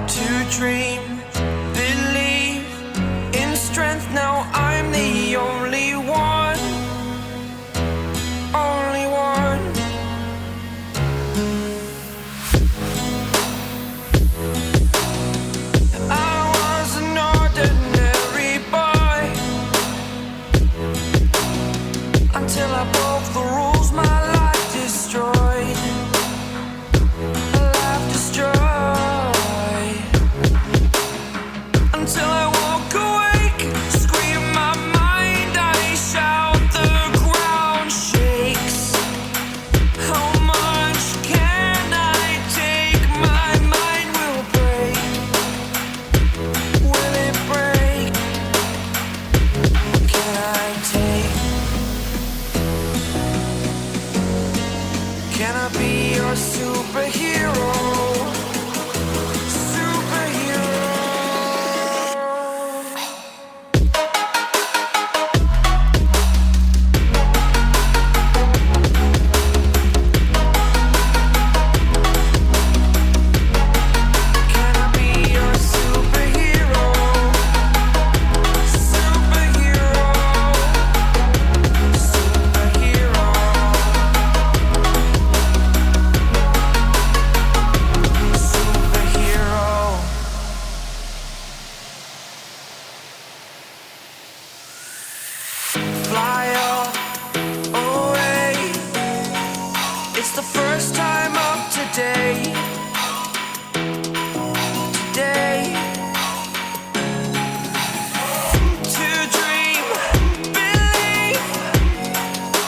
To dream, believe in strength. Now I'm the only one, only one. I was an ordinary boy until I broke the rules. My life destroyed, life destroyed. Until I walk awake, scream my mind, I shout, the ground shakes. How much can I take? My mind will break. Will it break? Can I take? Can I be your superhero? Fly away. It's the first time of today. Today. To dream, believe.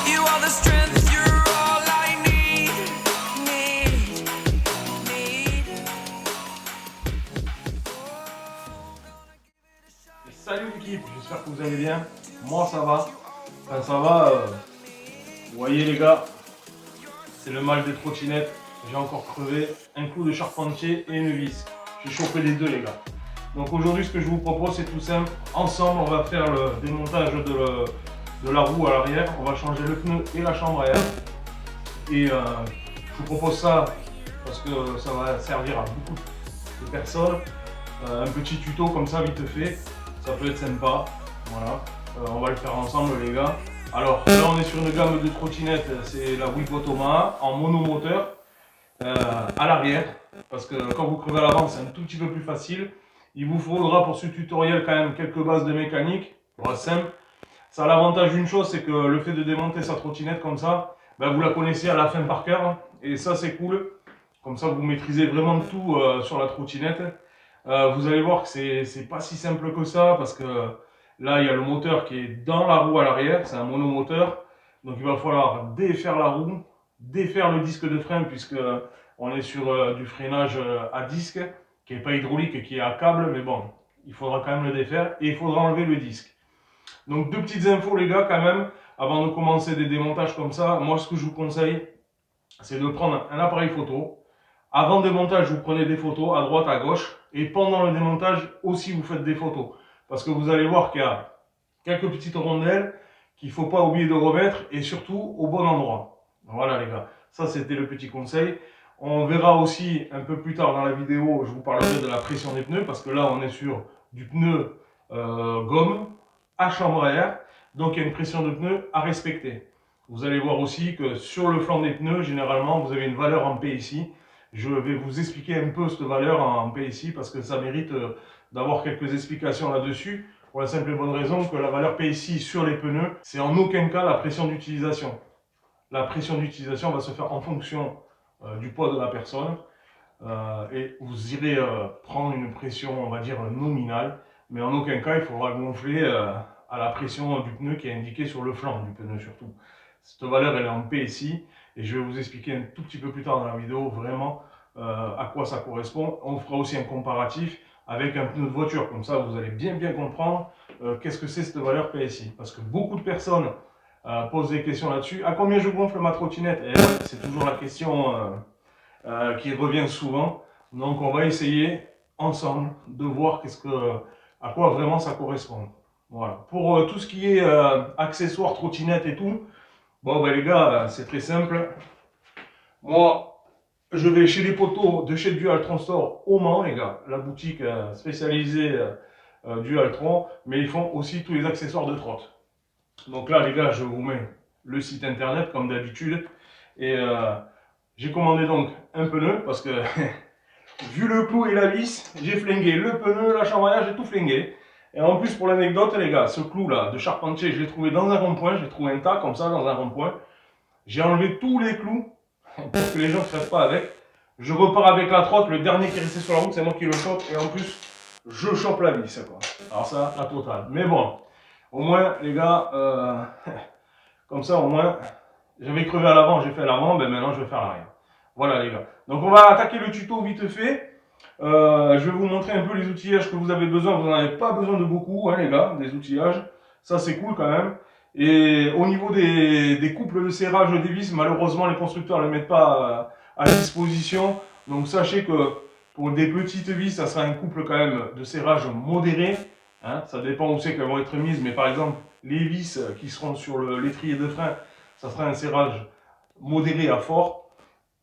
You are the strength, you're all I need. Salut l'équipe, j'espère que vous allez bien. Moi ça va. Enfin, ça va. Vous voyez les gars, c'est le mal des trottinettes. J'ai encore crevé. Un coup de charpentier et une vis. J'ai chopé les deux les gars. Donc aujourd'hui ce que je vous propose c'est tout simple. Ensemble on va faire le démontage de la roue à l'arrière. On va changer le pneu et la chambre à air. Et je vous propose ça parce que ça va servir à beaucoup de personnes. Un petit tuto comme ça vite fait. Ça peut être sympa. Voilà. On va le faire ensemble les gars. Alors là on est sur une gamme de trottinettes, c'est la Wigo Omaha en monomoteur à l'arrière. Parce que quand vous crevez à l'avant c'est un tout petit peu plus facile. Il vous faudra pour ce tutoriel quand même quelques bases de mécanique. Voilà, simple. Ça a l'avantage d'une chose, c'est que le fait de démonter sa trottinette comme ça, ben, vous la connaissez à la fin par cœur. Et ça c'est cool. Comme ça vous maîtrisez vraiment tout sur la trottinette. Vous allez voir que c'est pas si simple que ça parce que là il y a le moteur qui est dans la roue à l'arrière, c'est un monomoteur. Donc il va falloir défaire la roue, défaire le disque de frein puisque on est sur du freinage à disque qui n'est pas hydraulique, qui est à câble, mais bon, il faudra quand même le défaire et il faudra enlever le disque. Donc deux petites infos les gars quand même, avant de commencer des démontages comme ça, moi ce que je vous conseille, c'est de prendre un appareil photo. Avant le démontage, vous prenez des photos à droite, à gauche. Et pendant le démontage, aussi vous faites des photos. Parce que vous allez voir qu'il y a quelques petites rondelles qu'il ne faut pas oublier de remettre. Et surtout, au bon endroit. Voilà les gars. Ça, c'était le petit conseil. On verra aussi un peu plus tard dans la vidéo, je vous parlerai de la pression des pneus. Parce que là, on est sur du pneu gomme à chambre à air. Donc, il y a une pression de pneu à respecter. Vous allez voir aussi que sur le flanc des pneus, généralement, vous avez une valeur en PSI. Je vais vous expliquer un peu cette valeur en PSI parce que ça mérite d'avoir quelques explications là-dessus. Pour la simple et bonne raison que la valeur PSI sur les pneus, c'est en aucun cas la pression d'utilisation. La pression d'utilisation va se faire en fonction du poids de la personne. Et vous irez prendre une pression, on va dire, nominale. Mais en aucun cas, il faudra gonfler à la pression du pneu qui est indiquée sur le flanc du pneu surtout. Cette valeur, elle est en PSI. Et je vais vous expliquer un tout petit peu plus tard dans la vidéo vraiment à quoi ça correspond. On fera aussi un comparatif avec un pneu de voiture. Comme ça, vous allez bien comprendre qu'est-ce que c'est cette valeur PSI. Parce que beaucoup de personnes posent des questions là-dessus. À combien je gonfle ma trottinette? Et c'est toujours la question qui revient souvent. Donc, on va essayer ensemble de voir à quoi vraiment ça correspond. Voilà. Pour tout ce qui est accessoires, trottinette et tout, bon ben les gars, c'est très simple. Moi, je vais chez les poteaux de chez Dualtron Store au Mans, les gars, la boutique spécialisée Dualtron, mais ils font aussi tous les accessoires de trotte. Donc là, les gars, je vous mets le site internet comme d'habitude. Et j'ai commandé donc un pneu parce que vu le clou et la vis, j'ai flingué le pneu, la chambre à air, j'ai tout flingué. Et en plus, pour l'anecdote, les gars, ce clou-là de charpentier, je l'ai trouvé dans un rond-point. J'ai trouvé un tas comme ça dans un rond-point. J'ai enlevé tous les clous pour que les gens ne traitent pas avec. Je repars avec la trotte. Le dernier qui est resté sur la route, c'est moi qui le chope. Et en plus, je chope la vis, quoi. Alors ça, la totale. Mais bon, au moins, les gars, comme ça, au moins, j'avais crevé à l'avant, j'ai fait l'avant, ben maintenant je vais faire l'arrière. Voilà les gars. Donc on va attaquer le tuto vite fait. Je vais vous montrer un peu les outillages que vous avez besoin. Vous n'en avez pas besoin de beaucoup, hein, les gars, des outillages. Ça c'est cool quand même. Et au niveau des couples de serrage des vis, malheureusement les constructeurs ne les mettent pas à disposition. Donc sachez que pour des petites vis, ça sera un couple quand même de serrage modéré. Hein. Ça dépend où c'est qu'elles vont être mises. Mais par exemple, les vis qui seront sur l'étrier de frein, ça sera un serrage modéré à fort.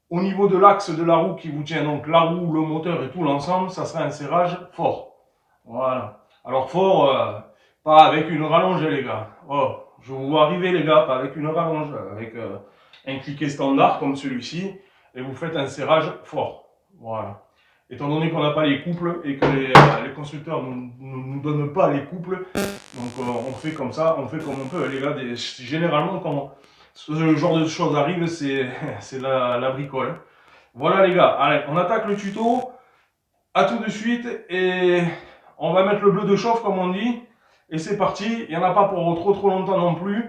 Au niveau de l'axe de la roue qui vous tient, donc la roue, le moteur et tout l'ensemble, ça sera un serrage fort. Voilà. Alors fort, pas avec une rallonge les gars. Oh, je vous vois arriver les gars, pas avec une rallonge, avec un cliquet standard comme celui-ci, et vous faites un serrage fort. Voilà. Étant donné qu'on n'a pas les couples et que les constructeurs ne nous donnent pas les couples, donc on fait comme ça, on fait comme on peut. Les gars, généralement quand ce genre de choses arrive, c'est la bricole. Voilà les gars, allez, on attaque le tuto. À tout de suite et on va mettre le bleu de chauffe comme on dit. Et c'est parti, il n'y en a pas pour trop longtemps non plus.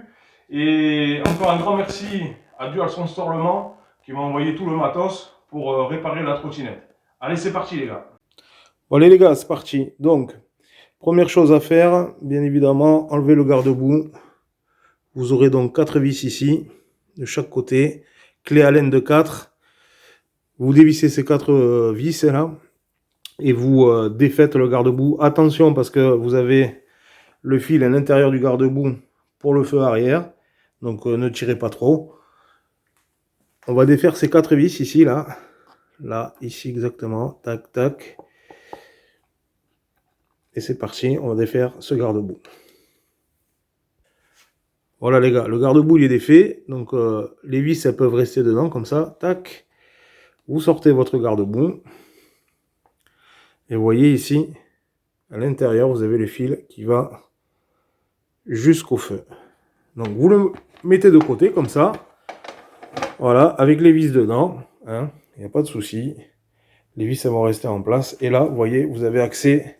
Et encore un grand merci à Dualtron Store Le Mans qui m'a envoyé tout le matos pour réparer la trottinette. Allez, c'est parti les gars. Bon, allez les gars, c'est parti. Donc, première chose à faire, bien évidemment, enlever le garde-boue. Vous aurez donc 4 vis ici, de chaque côté. Clé Allen de 4. Vous dévissez ces 4 vis là. Et vous défaites le garde-boue. Attention parce que vous avez le fil à l'intérieur du garde-boue pour le feu arrière. Donc ne tirez pas trop. On va défaire ces 4 vis ici, là. Là, ici exactement. Tac, tac. Et c'est parti, on va défaire ce garde-boue. Voilà les gars, le garde-boue il est défait. Donc les vis elles peuvent rester dedans comme ça. Tac. Vous sortez votre garde-boue. Et vous voyez ici, à l'intérieur, vous avez le fil qui va jusqu'au feu. Donc vous le mettez de côté comme ça. Voilà, avec les vis dedans. Hein, il n'y a pas de souci. Les vis elles vont rester en place. Et là, vous voyez, vous avez accès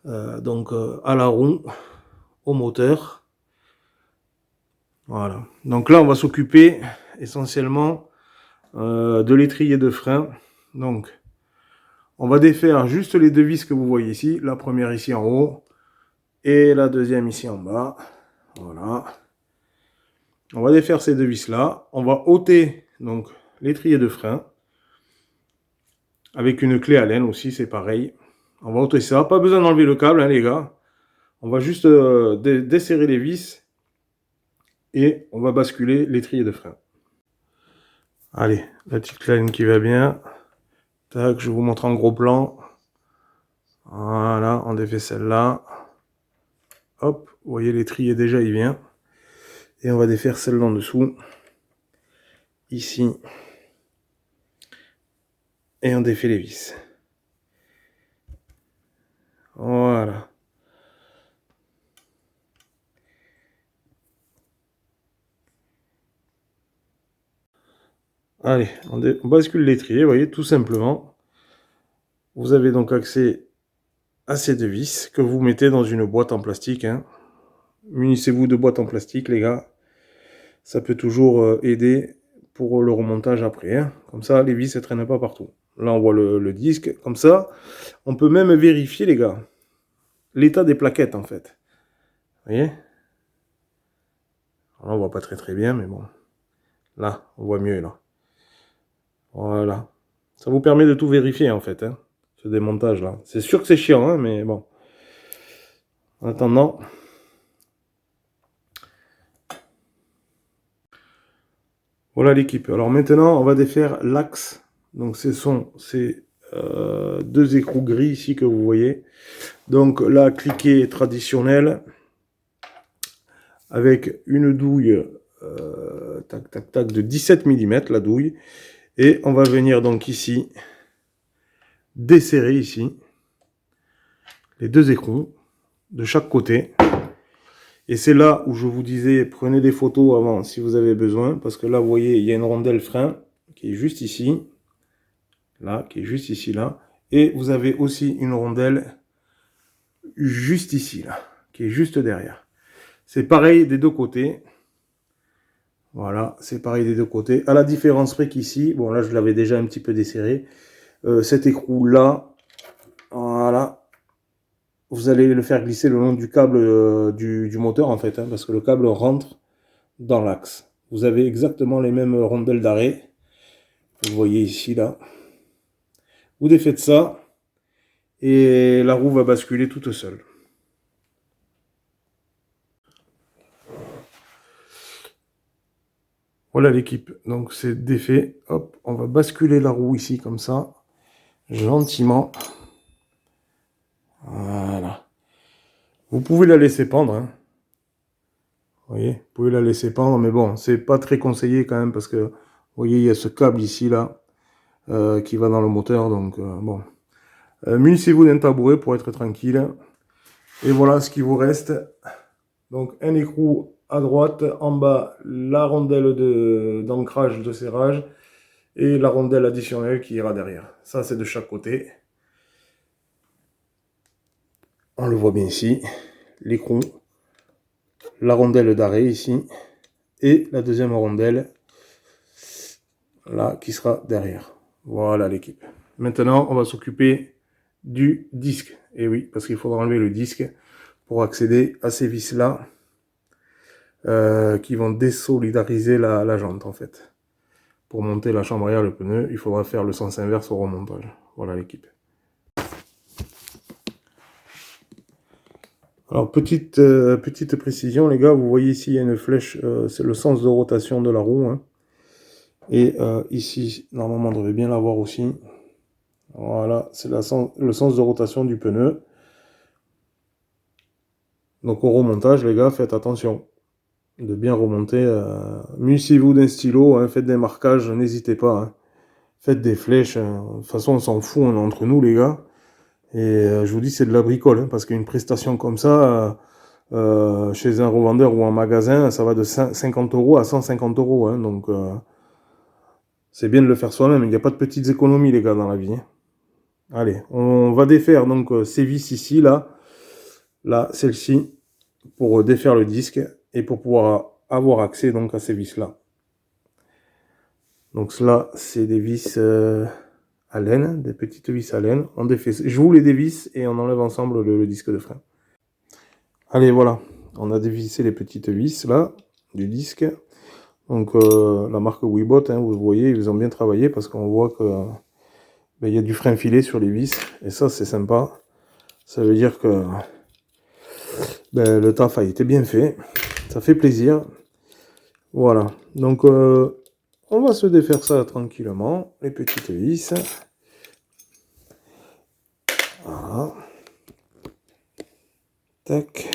à la roue, au moteur. Voilà. Donc là, on va s'occuper essentiellement de l'étrier de frein. Donc, on va défaire juste les 2 vis que vous voyez ici. La première ici en haut et la deuxième ici en bas. Voilà. On va défaire ces 2 vis là. On va ôter donc l'étrier de frein avec une clé Allen aussi, c'est pareil. On va ôter ça. Pas besoin d'enlever le câble, hein, les gars. On va juste desserrer les vis et on va basculer l'étrier de frein. Allez, la petite clé Allen qui va bien. Tac, je vous montre en gros plan. Voilà, on défait celle-là. Hop, vous voyez l'étrier déjà il vient. Et on va défaire celle-là en dessous. Ici. Et on défait les vis. Voilà. Allez, on bascule l'étrier, vous voyez, tout simplement. Vous avez donc accès à ces 2 vis que vous mettez dans une boîte en plastique. Hein. Munissez-vous de boîtes en plastique, les gars. Ça peut toujours aider pour le remontage après. Hein. Comme ça, les vis ne traînent pas partout. Là, on voit le disque. Comme ça, on peut même vérifier, les gars, l'état des plaquettes, en fait. Vous voyez? Alors là, on voit pas très bien, mais bon. Là, on voit mieux, là. Voilà. Ça vous permet de tout vérifier, en fait, hein, ce démontage-là. C'est sûr que c'est chiant, hein, mais bon. En attendant... Voilà l'équipe. Alors maintenant, on va défaire l'axe. Donc ce sont ces deux écrous gris ici que vous voyez. Donc là, cliquet traditionnel avec une douille tac tac tac de 17 mm la douille. Et on va venir donc ici desserrer ici les deux écrous de chaque côté. Et c'est là où je vous disais, prenez des photos avant si vous avez besoin. Parce que là, vous voyez, il y a une rondelle frein qui est juste ici. Là, qui est juste ici, là. Et vous avez aussi une rondelle juste ici, là. Qui est juste derrière. C'est pareil des deux côtés. Voilà, c'est pareil des deux côtés. À la différence près qu'ici, bon là, je l'avais déjà un petit peu desserré. Cet écrou-là, voilà. Vous allez le faire glisser le long du câble du moteur, en fait. Hein, parce que le câble rentre dans l'axe. Vous avez exactement les mêmes rondelles d'arrêt. Vous voyez ici, là. Vous défaites ça. Et la roue va basculer toute seule. Voilà l'équipe. Donc c'est défait. Hop, on va basculer la roue ici, comme ça. Gentiment. Voilà. Vous pouvez la laisser pendre. Hein. Vous voyez, vous pouvez la laisser pendre. Mais bon, c'est pas très conseillé quand même. Parce que, vous voyez, il y a ce câble ici, là. Qui va dans le moteur. Donc, bon. Munissez-vous d'un tabouret pour être tranquille. Et voilà ce qui vous reste. Donc un écrou à droite, en bas la rondelle d'ancrage de serrage et la rondelle additionnelle qui ira derrière. Ça c'est de chaque côté. On le voit bien ici. L'écrou, la rondelle d'arrêt ici et la deuxième rondelle là qui sera derrière. Voilà l'équipe. Maintenant on va s'occuper du disque. Et oui, parce qu'il faudra enlever le disque pour accéder à ces vis là qui vont désolidariser la jante en fait. Pour monter la chambre arrière, le pneu, il faudra faire le sens inverse au remontage. Voilà l'équipe. Alors petite précision les gars, vous voyez ici il y a une flèche, c'est le sens de rotation de la roue. Hein. Et ici, normalement on devrait bien l'avoir aussi. Voilà, c'est le sens de rotation du pneu. Donc au remontage les gars, faites attention de bien remonter. Munissez-vous d'un stylo, hein, faites des marquages, n'hésitez pas. Hein. Faites des flèches, de toute façon on s'en fout, on est entre nous les gars. Et je vous dis c'est de la bricole, hein, parce qu'une prestation comme ça, chez un revendeur ou un magasin, ça va de 50 € à 150 €. Hein, donc c'est bien de le faire soi-même, il n'y a pas de petites économies les gars dans la vie. Hein. Allez, on va défaire donc ces vis ici, là, celle-ci, pour défaire le disque et pour pouvoir avoir accès donc à ces vis là. Donc cela c'est des vis à laine, des petites vis à laine. On défait, je vous les dévisse et on enlève ensemble le disque de frein. Allez voilà, on a dévissé les petites vis là du disque. Donc la marque Wibot, hein, vous voyez, ils ont bien travaillé parce qu'on voit que ben, y a du frein filé sur les vis et ça c'est sympa. Ça veut dire que ben, le taf a été bien fait, ça fait plaisir. Voilà, donc on va se défaire ça tranquillement, les petites vis. Voilà. Tac.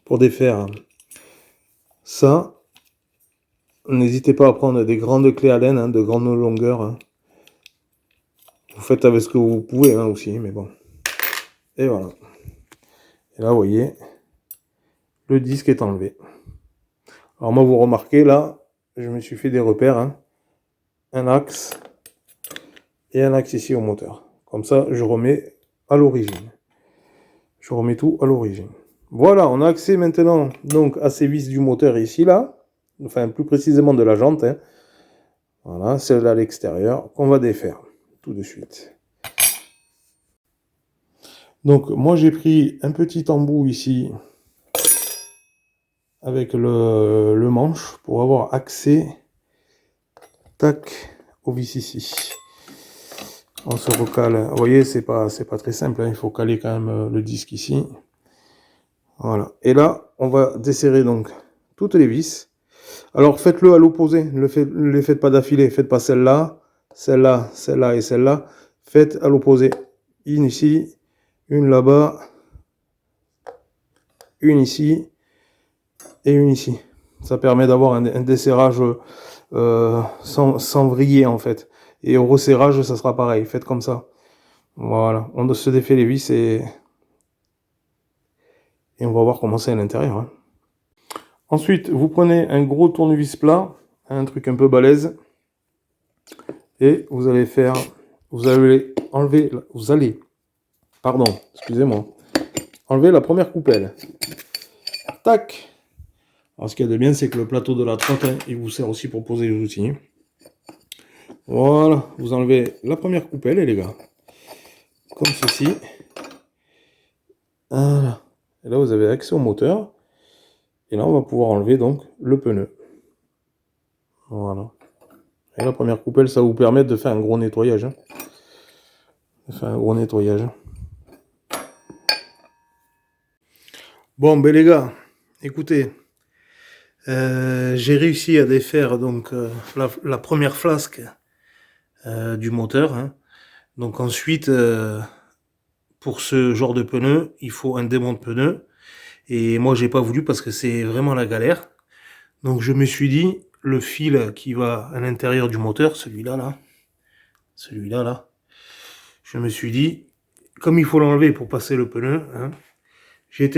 Pour défaire ça, n'hésitez pas à prendre des grandes clés Allen, hein, de grande longueur. Hein. Vous faites avec ce que vous pouvez hein, aussi, mais bon. Et voilà. Et là, vous voyez, le disque est enlevé. Alors moi, vous remarquez, là, je me suis fait des repères. Hein. Un axe et un axe ici au moteur. Comme ça, je remets à l'origine. Je remets tout à l'origine. Voilà, on a accès maintenant donc à ces vis du moteur ici, là. Enfin, plus précisément de la jante. Hein. Voilà, celle à l'extérieur qu'on va défaire tout de suite. Donc, moi, j'ai pris un petit embout ici avec le manche pour avoir accès, tac, aux vis ici. On se recale. Vous voyez, c'est pas très simple. Hein. Il faut caler quand même le disque ici. Voilà. Et là, on va desserrer donc toutes les vis. Alors faites-le à l'opposé, ne les faites pas d'affilée, faites pas celle-là, celle-là, celle-là et celle-là. Faites à l'opposé. Une ici, une là-bas, une ici et une ici. Ça permet d'avoir un desserrage sans vriller en fait. Et au resserrage, ça sera pareil. Faites comme ça. Voilà. On se défait les vis et on va voir comment c'est à l'intérieur. Hein. Ensuite, vous prenez un gros tournevis plat, un truc un peu balèze, et vous allez enlever la première coupelle. Tac. Alors ce qu'il y a de bien, c'est que le plateau de la trotte, hein, il vous sert aussi pour poser les outils. Voilà, vous enlevez la première coupelle, les gars, comme ceci. Voilà. Et là, vous avez accès au moteur. Et là, on va pouvoir enlever donc le pneu. Voilà. Et la première coupelle, ça va vous permettre de faire un gros nettoyage. Hein. Bon, ben les gars, écoutez, j'ai réussi à défaire donc la première flasque du moteur. Hein. Donc ensuite, pour ce genre de pneu, il faut un démont de pneu. Et moi, j'ai pas voulu parce que c'est vraiment la galère. Donc je me suis dit, le fil qui va à l'intérieur du moteur, celui-là, là, je me suis dit, comme il faut l'enlever pour passer le pneu, hein, j'ai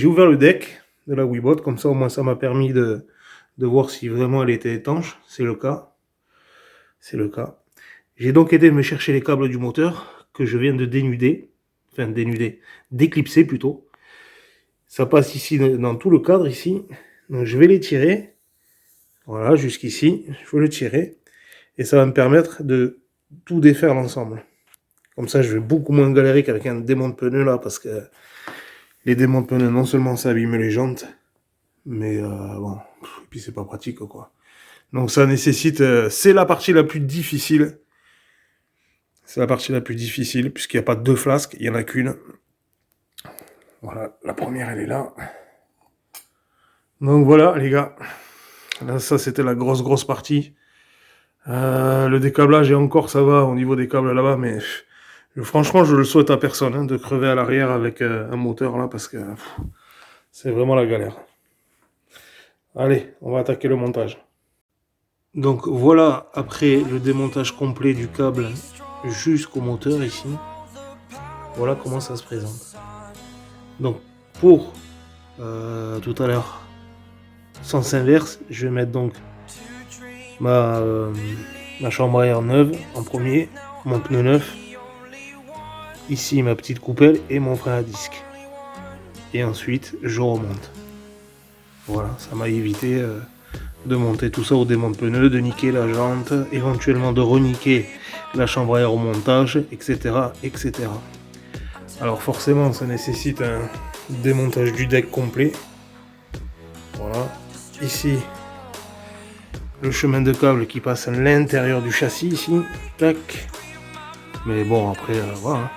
ouvert le deck de la Webot, comme ça au moins ça m'a permis de voir si vraiment elle était étanche, c'est le cas. J'ai donc été me chercher les câbles du moteur que je viens de d'éclipser plutôt. Ça passe ici dans tout le cadre ici. Donc je vais les tirer. Voilà, jusqu'ici. Je vais le tirer. Et ça va me permettre de tout défaire l'ensemble. Comme ça, je vais beaucoup moins galérer qu'avec un démont de pneu là. Parce que les démonts de pneu, non seulement ça abîme les jantes. Mais bon, et puis c'est pas pratique quoi. Donc ça nécessite... c'est la partie la plus difficile. Puisqu'il n'y a pas deux flasques. Il n'y en a qu'une. Voilà, la première elle est là. Donc voilà les gars, là ça c'était la grosse partie. Le décablage et encore ça va au niveau des câbles là-bas, mais franchement je le souhaite à personne hein, de crever à l'arrière avec un moteur là parce que c'est vraiment la galère. Allez, on va attaquer le montage. Donc voilà, après le démontage complet du câble jusqu'au moteur ici, voilà comment ça se présente. Donc pour tout à l'heure, sens inverse, je vais mettre donc ma chambre à air neuve en premier, mon pneu neuf, ici ma petite coupelle et mon frein à disque. Et ensuite je remonte. Voilà, ça m'a évité de monter tout ça au démont de pneu, de niquer la jante, éventuellement de reniquer la chambre à air au montage, etc. etc. Alors forcément ça nécessite un démontage du deck complet. Voilà. Ici le chemin de câble qui passe à l'intérieur du châssis ici. Tac. Mais bon après voilà.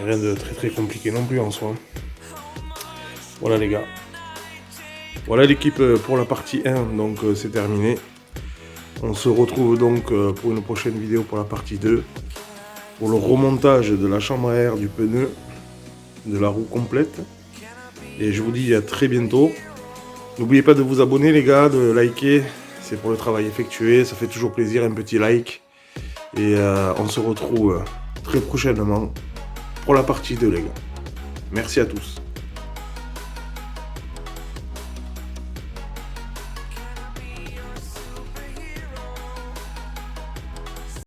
Rien de très compliqué non plus en soi. Voilà les gars. Voilà l'équipe pour la partie 1, donc c'est terminé. On se retrouve donc pour une prochaine vidéo pour la partie 2. Pour le remontage de la chambre à air du pneu, de la roue complète. Et je vous dis à très bientôt. N'oubliez pas de vous abonner les gars, de liker. C'est pour le travail effectué, ça fait toujours plaisir, un petit like. Et on se retrouve très prochainement pour la partie 2 les gars. Merci à tous.